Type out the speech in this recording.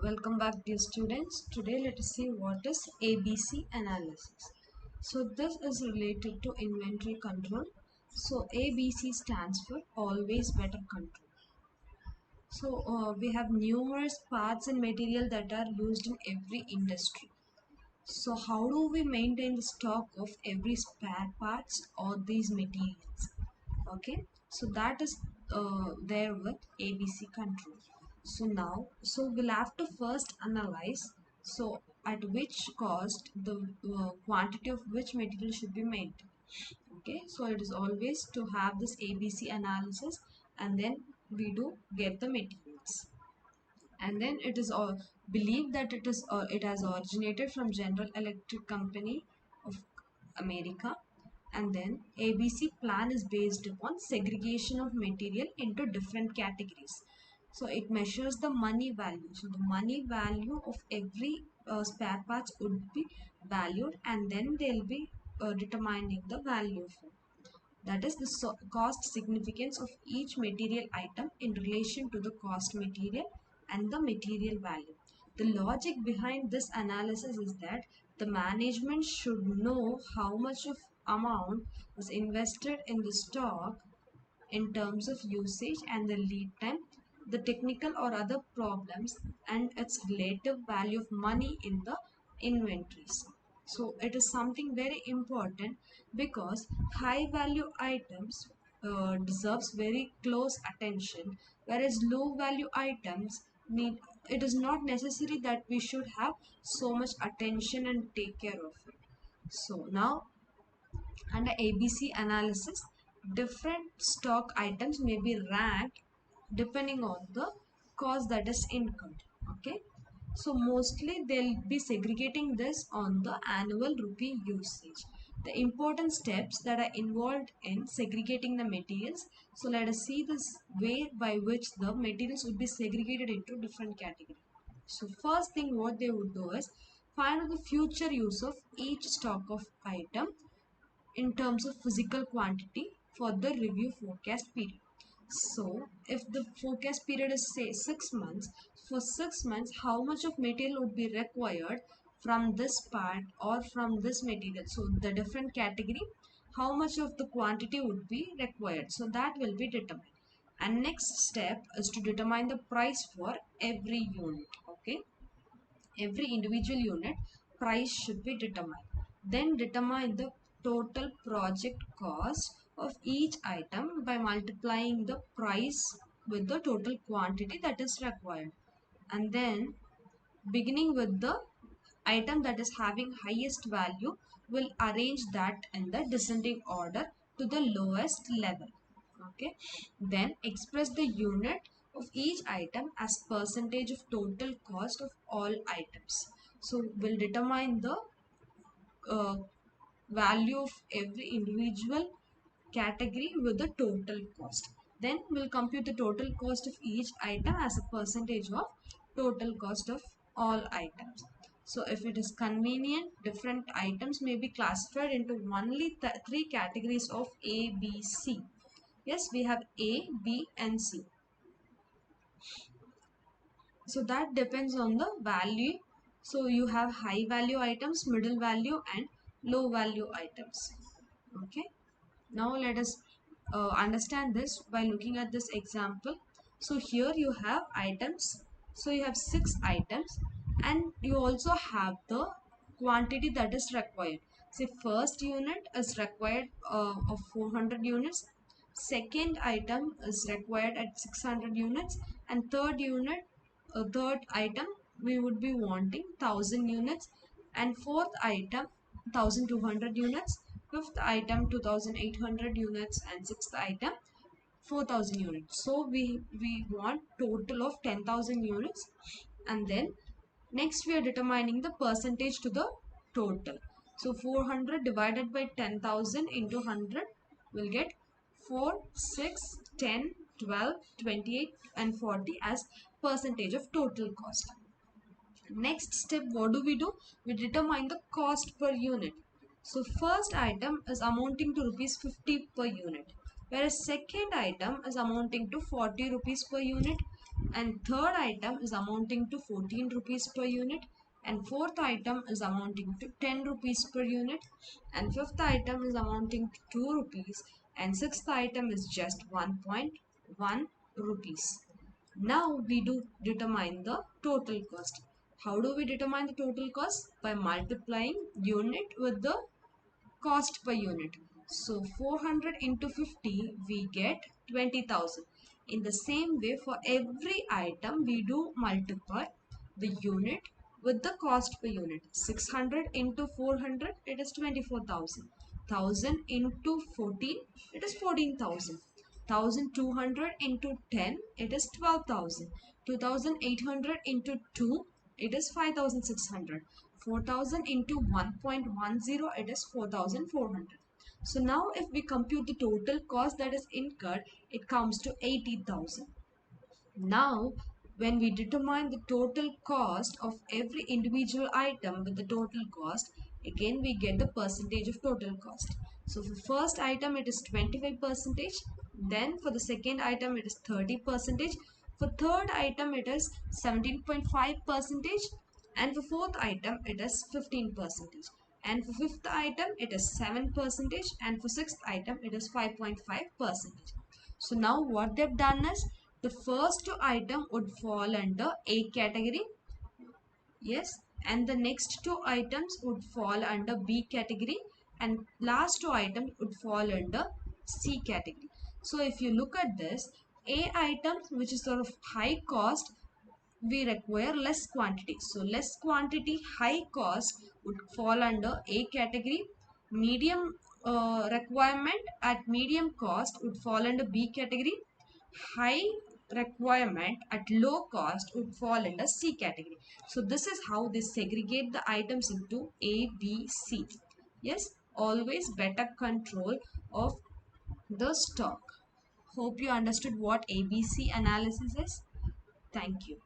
Welcome back, dear students. Today let us see what is ABC analysis. So this is related to inventory control. So ABC stands for always better control. So we have numerous parts and material that are used in every industry. So how do we maintain the stock of every spare parts or these materials? Okay, so that is there with ABC control. So we'll have to first analyze so at which cost the quantity of which material should be maintained. Okay, so it is always to have this ABC analysis, and then we do get the materials, and then it is all believed that it has originated from General Electric Company of America, and then ABC plan is based upon segregation of material into different categories. So it measures the money value. So the money value of every spare parts would be valued, and then they'll be determining the value of it. That is the cost significance of each material item in relation to the cost material and the material value. The logic behind this analysis is that the management should know how much of amount was invested in the stock in terms of usage and the lead time, the technical or other problems, and its relative value of money in the inventories. So it is something very important because high value items deserves very close attention, whereas low value items need, it is not necessary that we should have so much attention and take care of it. So now under ABC analysis, different stock items may be ranked depending on the cost that is incurred. Okay, so mostly they'll be segregating this on the annual rupee usage. The important steps that are involved in segregating the materials. So let us see this way by which the materials would be segregated into different categories. So first thing what they would do is find out the future use of each stock of item in terms of physical quantity for the review forecast period. So if the forecast period is say 6 months, for 6 months how much of material would be required from this part or from this material. So the different category, how much of the quantity would be required. So that will be determined. And next step is to determine the price for every unit. Okay, every individual unit price should be determined. Then determine the total project cost of each item by multiplying the price with the total quantity that is required. And then beginning with the item that is having highest value, will arrange that in the descending order to the lowest level. Okay, then express the unit of each item as percentage of total cost of all items. So we'll determine the uh, value of every individual category with the total cost. Then we'll compute the total cost of each item as a percentage of total cost of all items. So if it is convenient, different items may be classified into only three categories of A, B, C. Yes, we have A, B and C. So that depends on the value. So you have high value items, middle value and low value items. Okay. Now let us understand this by looking at this example. So here you have items. So you have 6 items and you also have the quantity that is required. Say first unit is required of 400 units. Second item is required at 600 units, and third item we would be wanting 1000 units, and fourth item 1200 units, fifth item 2800 units, and sixth item 4000 units. So we want total of 10,000 units, and then next we are determining the percentage to the total. So 400 divided by 10,000 into 100 will get 4, 6, 10, 12, 28 and 40 as percentage of total cost. Next step, what do? We determine the cost per unit. So first item is amounting to rupees 50 per unit, whereas second item is amounting to 40 rupees per unit, and third item is amounting to 14 rupees per unit, and fourth item is amounting to 10 rupees per unit, and fifth item is amounting to 2 rupees, and sixth item is just 1.1 rupees. Now we do determine the total cost. How do we determine the total cost? By multiplying unit with the cost per unit. So 400 into 50 we get 20,000. In the same way, for every item we do multiply the unit with the cost per unit. 600 into 400 it is 24,000. 1000 into 14 it is 14,000. 1200 into 10 it is 12,000. 2800 into 2 it is 5,600. 4,000 into 1.10 it is 4,400. So now if we compute the total cost that is incurred, it comes to 80,000. Now, when we determine the total cost of every individual item with the total cost, again we get the percentage of total cost. So for first item it is 25%, then for the second item it is 30%, for third item it is 17.5%, and for fourth item it is 15%, and for fifth item it is 7%, and for sixth item it is 5.5%. So now what they've done is the first two item would fall under A category, yes, and the next two items would fall under B category, and last two items would fall under C category. So if you look at this, A items which is sort of high cost, we require less quantity. So less quantity, high cost would fall under A category. Medium requirement at medium cost would fall under B category. High requirement at low cost would fall under C category. So this is how they segregate the items into A, B, C. Yes, always better control of the stock. Hope you understood what ABC analysis is. Thank you.